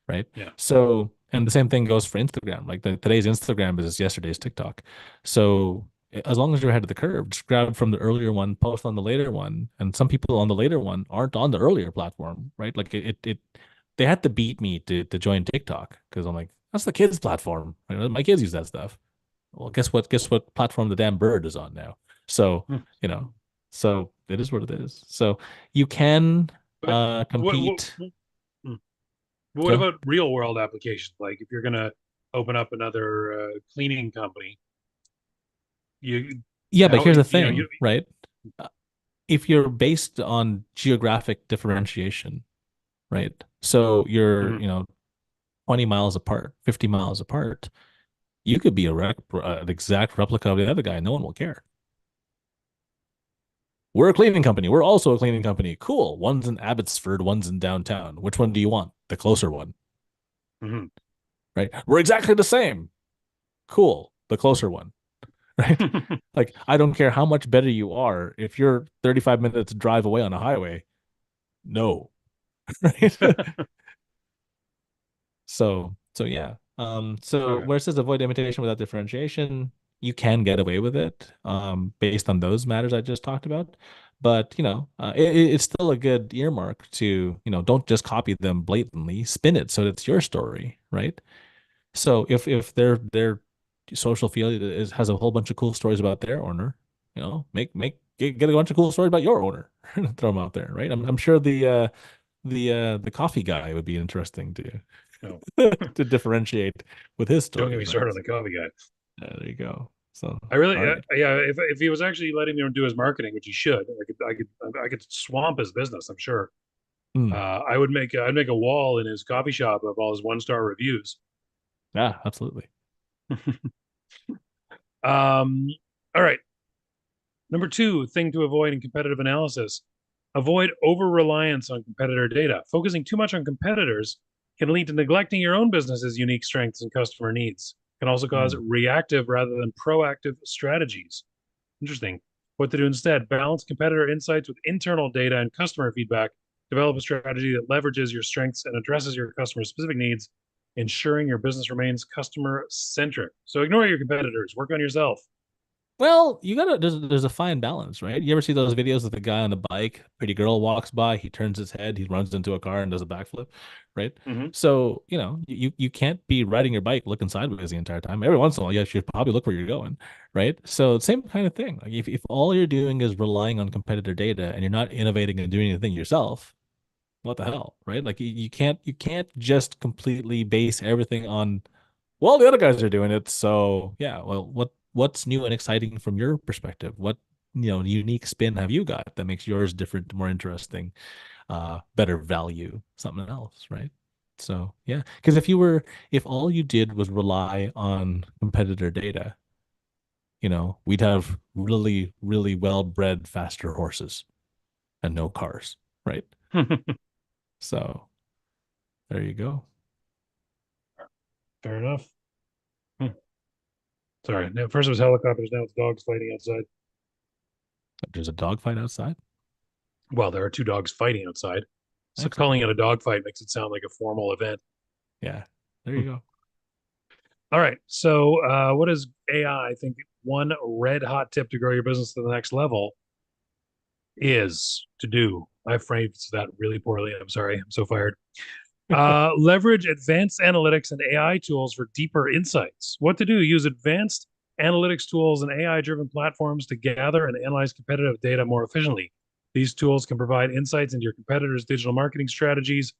[SPEAKER 1] right?
[SPEAKER 2] yeah.
[SPEAKER 1] So, and the same thing goes for Instagram. Like today's Instagram is yesterday's TikTok. So, as long as you're ahead of the curve, just grab from the earlier one, post on the later one. And some people on the later one aren't on the earlier platform, right? Like they had to beat me to join TikTok because I'm like, that's the kids' platform. Right? My kids use that stuff. Well, guess what? Guess what platform the damn bird is on now? So,
[SPEAKER 2] Hmm.
[SPEAKER 1] you know, so it is what it is. So you can
[SPEAKER 2] But what, what
[SPEAKER 1] compete.
[SPEAKER 2] hmm. What
[SPEAKER 1] Go.
[SPEAKER 2] about real world applications? Like if you're gonna open up another cleaning company, you
[SPEAKER 1] Yeah, but
[SPEAKER 2] how
[SPEAKER 1] here's the
[SPEAKER 2] you know you.
[SPEAKER 1] thing, right? Uh, If you're based on geographic differentiation, right? So you're,
[SPEAKER 2] Mhm.
[SPEAKER 1] 20 miles apart, 50 miles apart, you could be an exact replica of the other guy. No one will care. We're a cleaning company. We're also a cleaning company. Cool. One's in Abbotsford, one's in downtown. Which one do you want? The closer one,
[SPEAKER 2] Mhm.
[SPEAKER 1] right? We're exactly the same. Cool. The closer one, right? Like, I don't care how much better you are. If you're 35 minutes drive away on a highway, no. right? So yeah. So
[SPEAKER 2] Okay.
[SPEAKER 1] where it says avoid imitation without differentiation, you can get away with it, based on those matters I just talked about. But it's still a good earmark to, don't just copy them blatantly, spin it so it's your story, right? So if their social feed has a whole bunch of cool stories about their owner, get a bunch of cool stories about your owner, throw them out there, right? I'm sure the coffee guy would be interesting to
[SPEAKER 2] No,
[SPEAKER 1] to differentiate with his
[SPEAKER 2] don't get me
[SPEAKER 1] stories, right?
[SPEAKER 2] started on the coffee guy.
[SPEAKER 1] There you go. So,
[SPEAKER 2] I really,
[SPEAKER 1] all right.
[SPEAKER 2] yeah. If he was actually letting me do his marketing, which he should, I could swamp his business. I'm sure.
[SPEAKER 1] Mm,
[SPEAKER 2] I'd make a wall in his coffee shop of all his 1-star reviews.
[SPEAKER 1] yeah, absolutely.
[SPEAKER 2] All right. Number two thing to avoid in competitive analysis: avoid over reliance on competitor data. Focusing too much on competitors can lead to neglecting your own business's unique strengths and customer needs. It can also cause
[SPEAKER 1] Mm.
[SPEAKER 2] reactive rather than proactive strategies. Interesting. What to do instead: balance competitor insights with internal data and customer feedback. Develop a strategy that leverages your strengths and addresses your customer specific needs, ensuring your business remains customer centric. So ignore your competitors, work on yourself.
[SPEAKER 1] Well, there's a fine balance, right? You ever see those videos of the guy on the bike, pretty girl walks by, he turns his head, he runs into a car and does a backflip, right?
[SPEAKER 2] Mm-hmm.
[SPEAKER 1] So, you can't be riding your bike looking sideways the entire time. Every once in a while, you should probably look where you're going, right? So, same kind of thing. Like if all you're doing is relying on competitor data and you're not innovating and doing anything yourself, what the hell, right? Like you can't just completely base everything on, well, the other guys are doing it, so yeah. Well, what's new and exciting from your perspective? What unique spin have you got that makes yours different, more interesting, better value, something else, right? So yeah, because if all you did was rely on competitor data, we'd have really, really well-bred, faster horses and no cars, right? So there you go.
[SPEAKER 2] Fair enough. Hmm. Sorry. Now, first it was helicopters, now it's dogs fighting outside.
[SPEAKER 1] There's a dogfight outside.
[SPEAKER 2] Well, there are two dogs fighting outside. So
[SPEAKER 1] Excellent.
[SPEAKER 2] calling it a dog fight makes it sound like a formal event.
[SPEAKER 1] Yeah, there
[SPEAKER 2] Hmm.
[SPEAKER 1] you go.
[SPEAKER 2] All right. So, what is AI? I think one red hot tip to grow your business to the next level is to do. I phrased that really poorly. I'm sorry. I'm so fired. Leverage advanced analytics and AI tools for deeper insights. What to do? Use advanced analytics tools and AI driven platforms to gather and analyze competitive data more efficiently. These tools can provide insights into your competitors' digital marketing strategies,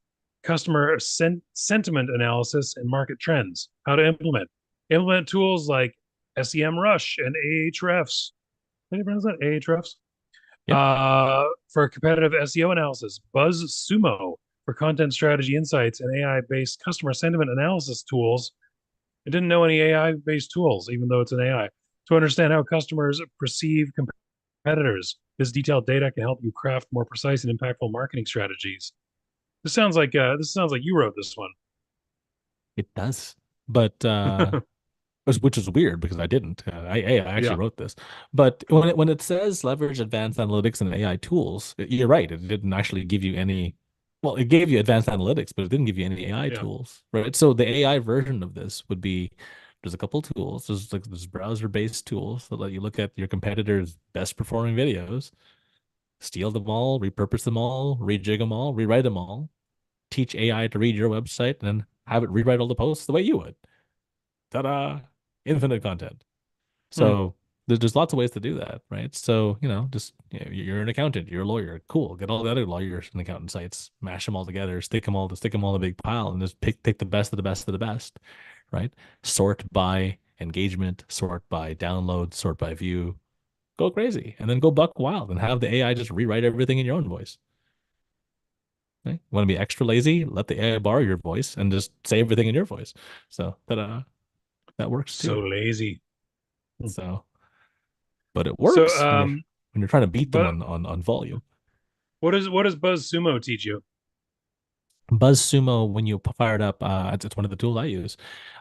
[SPEAKER 2] customer sentiment analysis, and market trends. How to implement. Implement tools like SEMrush and Ahrefs. How do you pronounce that? Ahrefs?
[SPEAKER 1] Yep.
[SPEAKER 2] For competitive SEO analysis, BuzzSumo for content strategy insights, and AI-based customer sentiment analysis tools. I didn't know any AI-based tools, even though it's an AI. To understand how customers perceive competitors, this detailed data can help you craft more precise and impactful marketing strategies. This sounds like you wrote this one.
[SPEAKER 1] It does. But which is weird because I didn't. I actually
[SPEAKER 2] Yeah,
[SPEAKER 1] wrote this. But when it says leverage advanced analytics and AI tools, you're right. It didn't actually give you any. Well, it gave you advanced analytics, but it didn't give you any AI
[SPEAKER 2] yeah.
[SPEAKER 1] tools, right? So the AI version of this would be there's a couple tools. There's browser-based tools that let you look at your competitors' best performing videos, steal them all, repurpose them all, rejig them all, rewrite them all, teach AI to read your website, and then have it rewrite all the posts the way you would. Ta-da! Infinite content.
[SPEAKER 2] Hmm.
[SPEAKER 1] So there's lots of ways to do that, right? So, just you're an accountant, you're a lawyer, cool. Get all the other lawyers and accountant sites, mash them all together, stick them all in a big pile, and just take the best of the best of the best, right? Sort by engagement, sort by download, sort by view, go crazy, and then go buck wild and have the AI just rewrite everything in your own voice. Right? Want to be extra lazy? Let the AI borrow your voice and just say everything in your voice. So that works
[SPEAKER 2] So
[SPEAKER 1] too.
[SPEAKER 2] lazy. Hmm.
[SPEAKER 1] So, but it
[SPEAKER 2] So,
[SPEAKER 1] works when you're trying to beat them
[SPEAKER 2] but
[SPEAKER 1] on volume.
[SPEAKER 2] what does BuzzSumo teach you?
[SPEAKER 1] BuzzSumo, when you fire it up, it's one of the tools I use.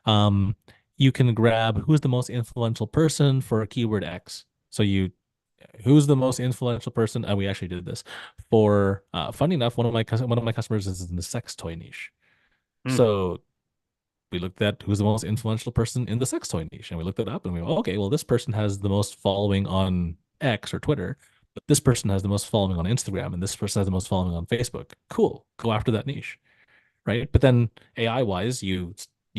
[SPEAKER 1] Um, you can grab who's the most influential person for a keyword X. So you Who's the most influential person? And we actually did this for funny enough, one of my customers is in the sex toy niche.
[SPEAKER 2] Hmm.
[SPEAKER 1] So we looked at who's the most influential person in the sex toy niche, and we looked it up, and we go, okay, well, this person has the most following on X or Twitter, but this person has the most following on Instagram, and this person has the most following on Facebook. Cool, go after that niche, right? But then AI wise, you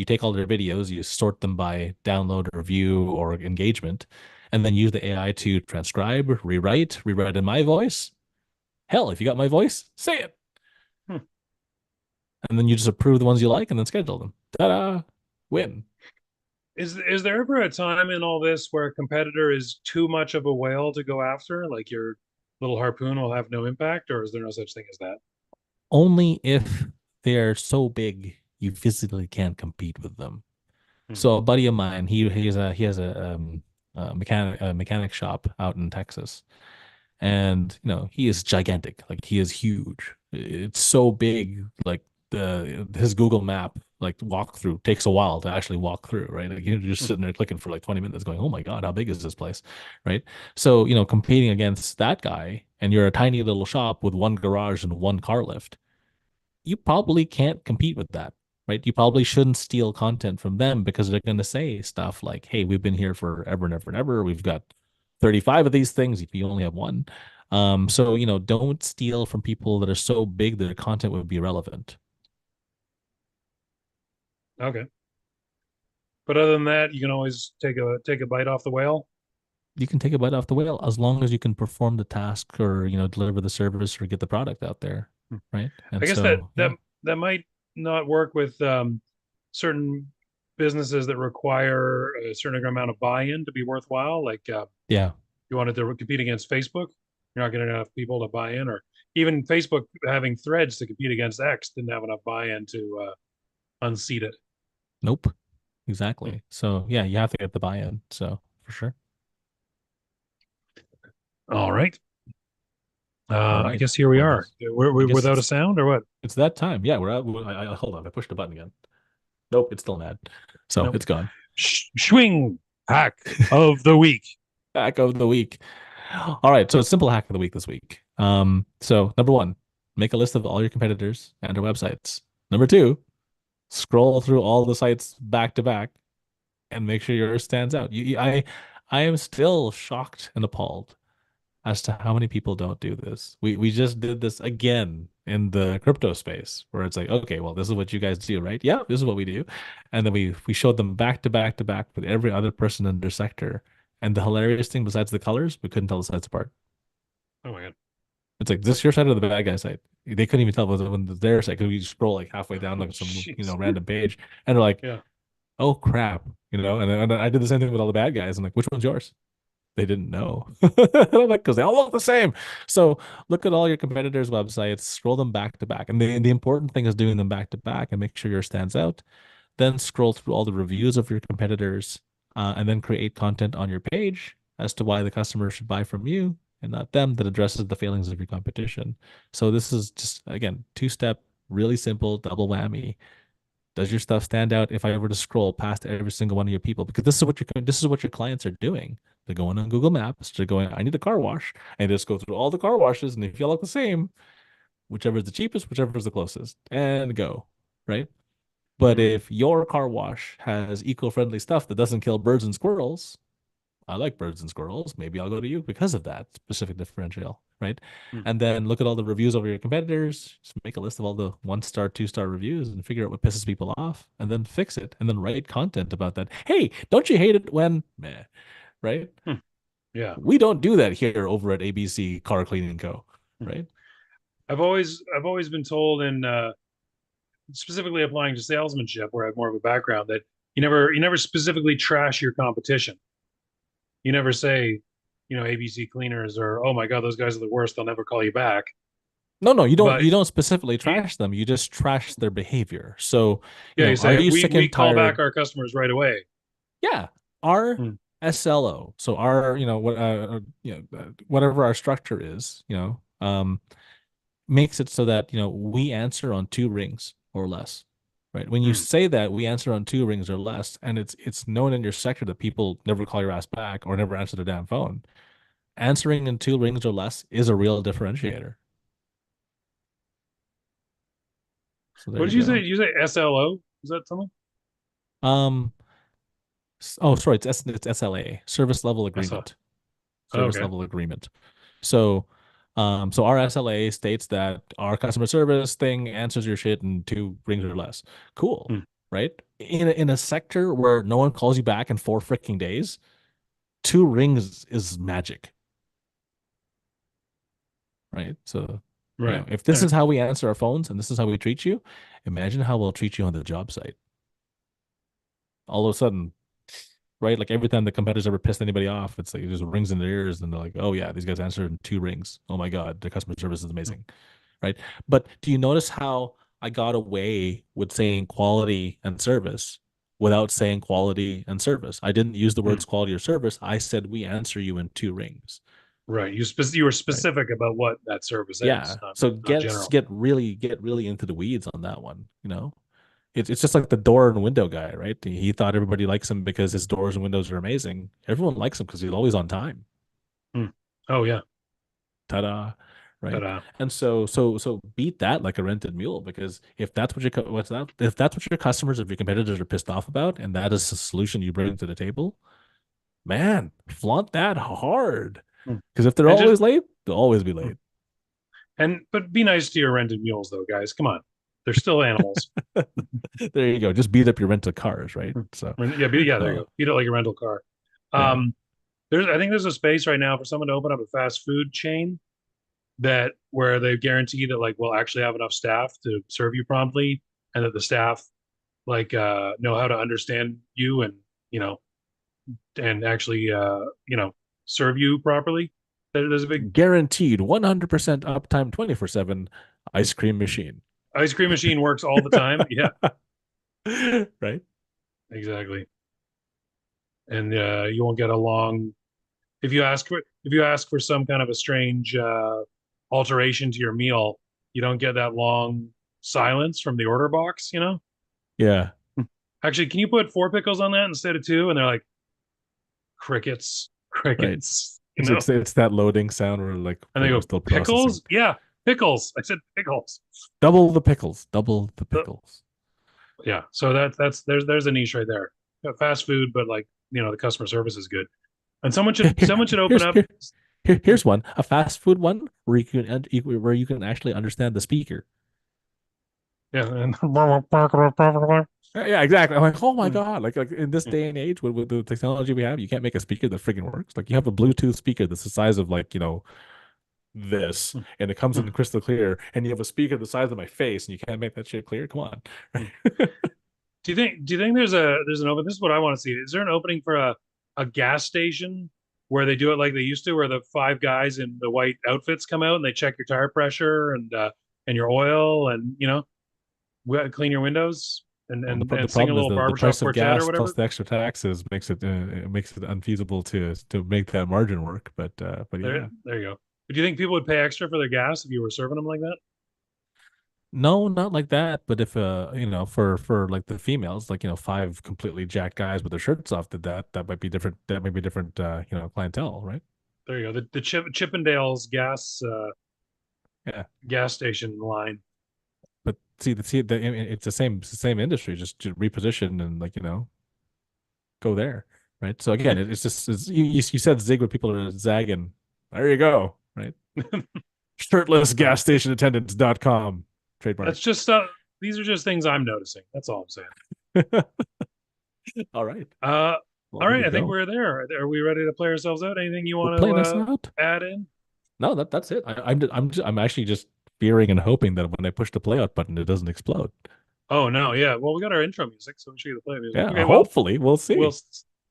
[SPEAKER 1] take all their videos, you sort them by download or view or engagement, and then use the AI to transcribe, rewrite in my voice. Hell, if you got my voice, say it.
[SPEAKER 2] Hmm.
[SPEAKER 1] And then you just approve the ones you like and then schedule them. Ta-da! Win.
[SPEAKER 2] Is there ever a time in all this where a competitor is too much of a whale to go after? Like your little harpoon will have no impact, or is there no such thing as that?
[SPEAKER 1] Only if they're so big you physically can't compete with them.
[SPEAKER 2] Hmm.
[SPEAKER 1] So a buddy of mine, he has a mechanic shop out in Texas, and he is gigantic, like he is huge. It's so big, like the his Google Map like walkthrough takes a while to actually walk through, right? Like you're just
[SPEAKER 2] Hmm.
[SPEAKER 1] sitting there clicking for like 20 minutes, going, "Oh my God, how big is this place?" Right? So competing against that guy, and you're a tiny little shop with one garage and one car lift, you probably can't compete with that, right? You probably shouldn't steal content from them because they're going to say stuff like, "Hey, we've been here forever and ever and ever. We've got 35 of these things if you only have one." So don't steal from people that are so big that their content would be irrelevant.
[SPEAKER 2] Okay. But other than that, you can always take a bite off the whale.
[SPEAKER 1] You can take a bite off the whale as long as you can perform the task or deliver the service or get the product out there,
[SPEAKER 2] Hmm.
[SPEAKER 1] right?
[SPEAKER 2] I
[SPEAKER 1] And
[SPEAKER 2] guess that
[SPEAKER 1] so
[SPEAKER 2] that
[SPEAKER 1] yeah,
[SPEAKER 2] that might not work with certain businesses that require a certain amount of buy-in to be worthwhile. Like
[SPEAKER 1] yeah,
[SPEAKER 2] you wanted to compete against Facebook, you're not getting enough people to buy in, or even Facebook having threads to compete against X didn't have enough buy-in to unseat it.
[SPEAKER 1] nope,
[SPEAKER 2] Hmm.
[SPEAKER 1] exactly. So yeah, you have to get the buy-in. So for sure.
[SPEAKER 2] All right.
[SPEAKER 1] All
[SPEAKER 2] I
[SPEAKER 1] right.
[SPEAKER 2] guess here we
[SPEAKER 1] Well, I
[SPEAKER 2] are.
[SPEAKER 1] guess
[SPEAKER 2] We're
[SPEAKER 1] I guess
[SPEAKER 2] without a sound or what?
[SPEAKER 1] it's that time. Yeah, we're out. Hold on. I pushed the button again. Nope, it's still mad. So
[SPEAKER 2] Nope.
[SPEAKER 1] it's gone.
[SPEAKER 2] Swing hack of the week.
[SPEAKER 1] Hack of the week. All right. So it's simple hack of the week this week. So number one, make a list of all your competitors and their websites. Number two, scroll through all the sites back to back and make sure yours stands out. I am still shocked and appalled as to how many people don't do this. We just did this again in the crypto space where it's like, okay, well, this is what you guys do, right? Yeah, this is what we do. And then we showed them back to back to back with every other person in their sector. And the hilarious thing, besides the colors, we couldn't tell the sites apart.
[SPEAKER 2] Oh my god.
[SPEAKER 1] It's like, this your side or the bad guy side? They couldn't even tell when it was their side because we scroll like halfway down like some
[SPEAKER 2] Jeez.
[SPEAKER 1] random page, and they're like,
[SPEAKER 2] Yeah.
[SPEAKER 1] oh crap, And then I did the same thing with all the bad guys. I'm like, which one's yours? They didn't know. Like, because they all look the same. So look at all your competitors' websites, scroll them back to back. And the important thing is doing them back to back and make sure yours stands out. Then scroll through all the reviews of your competitors, and then create content on your page as to why the customer should buy from you and not them that addresses the failings of your competition. So this is just, again, two-step, really simple double whammy. Does your stuff stand out if I were to scroll past every single one of your people? Because this is what your clients are doing. They're going on Google Maps. They're going, I need a car wash, and they just go through all the car washes, and if you all look the same, whichever is the cheapest, whichever is the closest, and go, right? But
[SPEAKER 2] Hmm.
[SPEAKER 1] if your car wash has eco-friendly stuff that doesn't kill birds and squirrels, I like birds and squirrels. Maybe I'll go to you because of that specific differential, right?
[SPEAKER 2] Hmm.
[SPEAKER 1] And then look at all the reviews over your competitors. Just make a list of all the 1-star, 2-star reviews and figure out what pisses people off and then fix it and then write content about that. Hey, don't you hate it when meh, right?
[SPEAKER 2] Hmm. Yeah.
[SPEAKER 1] We don't do that here over at ABC Car Cleaning Co.,
[SPEAKER 2] Hmm.
[SPEAKER 1] right?
[SPEAKER 2] I've always been told in specifically applying to salesmanship where I have more of a background that you never specifically trash your competition. You never say, ABC cleaners or oh my god, those guys are the worst, they'll never call you back.
[SPEAKER 1] No,
[SPEAKER 2] But
[SPEAKER 1] you don't specifically
[SPEAKER 2] you,
[SPEAKER 1] trash them. You just trash their behavior. So,
[SPEAKER 2] yeah, you
[SPEAKER 1] are
[SPEAKER 2] say
[SPEAKER 1] you
[SPEAKER 2] we
[SPEAKER 1] sick
[SPEAKER 2] we
[SPEAKER 1] and
[SPEAKER 2] call back
[SPEAKER 1] tired?
[SPEAKER 2] our customers right away.
[SPEAKER 1] Yeah, our
[SPEAKER 2] Hmm.
[SPEAKER 1] SLO. So our, whatever our structure is, makes it so that, we answer on 2 rings or less. Right. When you
[SPEAKER 2] Hmm.
[SPEAKER 1] say that we answer on 2 rings or less, and it's known in your sector that people never call your ass back or never answer their damn phone, answering in 2 rings or less is a real differentiator. So there
[SPEAKER 2] What did
[SPEAKER 1] you
[SPEAKER 2] you say?
[SPEAKER 1] go.
[SPEAKER 2] Did you say SLO? Is that something?
[SPEAKER 1] Um, oh, sorry, it's SLA, service level
[SPEAKER 2] SL.
[SPEAKER 1] agreement. Service
[SPEAKER 2] Okay.
[SPEAKER 1] level agreement. So, so our SLA states that our customer service thing answers your shit in 2 rings or less. Cool,
[SPEAKER 2] Hmm.
[SPEAKER 1] right? In a sector where no one calls you back in 4 freaking days, 2 rings is magic, right? So,
[SPEAKER 2] Right.
[SPEAKER 1] if this is how we answer our phones and this is how we treat you, imagine how we'll treat you on the job site. All of a sudden, right? Like every time the competitors ever pissed anybody off, it's like it just rings in their ears, and they're like, "Oh yeah, these guys answered in 2 rings. Oh my god, their customer service is amazing." Right? But do you notice how I got away with saying quality and service without saying quality and service? I didn't use the
[SPEAKER 2] Hmm.
[SPEAKER 1] words quality or service. I said we answer you in 2 rings.
[SPEAKER 2] Right. You were
[SPEAKER 1] Right?
[SPEAKER 2] specific about what that service is,
[SPEAKER 1] Yeah. So
[SPEAKER 2] not
[SPEAKER 1] get
[SPEAKER 2] general.
[SPEAKER 1] get really into the weeds on that one. It's just like the door and window guy, right? He thought everybody likes him because his doors and windows are amazing. Everyone likes him because he's always on time.
[SPEAKER 2] Hmm. Oh yeah.
[SPEAKER 1] Ta-da, right?
[SPEAKER 2] Ta-da.
[SPEAKER 1] And so beat that like a rented mule, because if that's what if that's what your customers, if your competitors are pissed off about, and that is the solution you bring to the table, man, flaunt that hard.
[SPEAKER 2] Hmm.
[SPEAKER 1] Because if they're
[SPEAKER 2] And just
[SPEAKER 1] always late, they'll always be late.
[SPEAKER 2] but be nice to your rented mules though, guys. Come on. They're still animals.
[SPEAKER 1] There you go. Just beat up your rental cars, right? So,
[SPEAKER 2] Yeah, there you
[SPEAKER 1] uh,
[SPEAKER 2] go. Beat it like a rental car.
[SPEAKER 1] yeah,
[SPEAKER 2] I think there's a space right now for someone to open up a fast food chain that where they guarantee that like we'll actually have enough staff to serve you promptly, and that the staff like know how to understand you, and you know and actually serve you properly. There's a big
[SPEAKER 1] guaranteed 100% uptime 24/7 ice cream machine.
[SPEAKER 2] ice cream machine works all the time. Yeah,
[SPEAKER 1] Right?
[SPEAKER 2] exactly. And you won't get a long if you ask for some kind of a strange alteration to your meal, you don't get that long silence from the order box.
[SPEAKER 1] Yeah.
[SPEAKER 2] Actually, can you put 4 pickles on that instead of 2? And they're like, crickets,
[SPEAKER 1] Right.
[SPEAKER 2] crickets.
[SPEAKER 1] It's that loading sound where like
[SPEAKER 2] And they
[SPEAKER 1] we're
[SPEAKER 2] go,
[SPEAKER 1] still processing.
[SPEAKER 2] pickles? Yeah, pickles. I said pickles.
[SPEAKER 1] Double the pickles. Double the
[SPEAKER 2] Uh,
[SPEAKER 1] pickles.
[SPEAKER 2] yeah. So there's a niche right there. Fast food, but like the customer service is good. And someone should open
[SPEAKER 1] Here's
[SPEAKER 2] up.
[SPEAKER 1] here's one, a fast food one where you can actually understand the speaker.
[SPEAKER 2] Yeah. And
[SPEAKER 1] Yeah, exactly. I'm like, oh my God. Like in this day and age with the technology we have, you can't make a speaker that friggin' works. Like you have a Bluetooth speaker that's the size of like, this, and it comes in crystal clear, and you have a speaker the size of my face, and you can't make that shit clear. Come on.
[SPEAKER 2] do you think there's an open? This is what I want to see. Is there an opening for a gas station where they do it like they used to, where the 5 guys in the white outfits come out and they check your tire pressure and your oil, and clean your windows and
[SPEAKER 1] Well,
[SPEAKER 2] and,
[SPEAKER 1] the
[SPEAKER 2] and sing a
[SPEAKER 1] problem is
[SPEAKER 2] little
[SPEAKER 1] the
[SPEAKER 2] barbershop
[SPEAKER 1] price of
[SPEAKER 2] quartet or
[SPEAKER 1] gas
[SPEAKER 2] whatever?
[SPEAKER 1] plus the extra taxes makes it unfeasible to make that margin work. But
[SPEAKER 2] There,
[SPEAKER 1] yeah,
[SPEAKER 2] there you go. Do you think people would pay extra for their gas if you were serving them like that?
[SPEAKER 1] no, not like that. But if for like the females, like 5 completely jacked guys with their shirts off did that might be different. That might be different, clientele, right?
[SPEAKER 2] There you go. The Chippendales
[SPEAKER 1] Yeah.
[SPEAKER 2] gas station line.
[SPEAKER 1] But it's the same industry, just reposition and go there, right? So again, you said zig when people are zagging. There you go, right? Shirtless gas station attendants.com trademark.
[SPEAKER 2] That's just these are just things I'm noticing. That's all I'm saying.
[SPEAKER 1] All right.
[SPEAKER 2] All right. I think we're there. Are we ready to play ourselves out? Anything you
[SPEAKER 1] We're
[SPEAKER 2] want
[SPEAKER 1] playing us
[SPEAKER 2] to
[SPEAKER 1] out.
[SPEAKER 2] add in?
[SPEAKER 1] No, that's it. I'm actually just fearing and hoping that when I push the play out button, it doesn't explode.
[SPEAKER 2] Oh no, yeah. Well, we got our intro music, so we'll show you the play music.
[SPEAKER 1] Yeah,
[SPEAKER 2] Okay,
[SPEAKER 1] hopefully we'll see.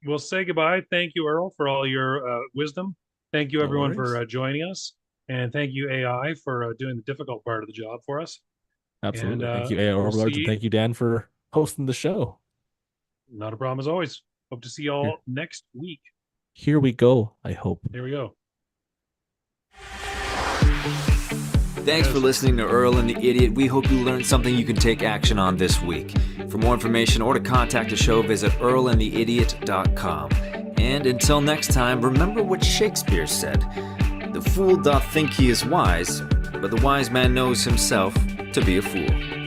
[SPEAKER 2] We'll say goodbye. Thank you, Earl, for all your wisdom. Thank you,
[SPEAKER 1] No
[SPEAKER 2] everyone,
[SPEAKER 1] worries.
[SPEAKER 2] for joining us, and thank you, AI, for doing the difficult part of the job for us.
[SPEAKER 1] Absolutely.
[SPEAKER 2] And
[SPEAKER 1] Thank you, AI Overlords, and thank you, Dan, for hosting the show.
[SPEAKER 2] Not a problem as always. Hope to see you all next week.
[SPEAKER 1] Here we go, I hope.
[SPEAKER 2] Here we go.
[SPEAKER 3] Thanks for listening to Earl and the Idiot. We hope you learned something you can take action on this week. For more information or to contact the show, visit earlandtheidiot.com. And until next time, remember what Shakespeare said. The fool doth think he is wise, but the wise man knows himself to be a fool.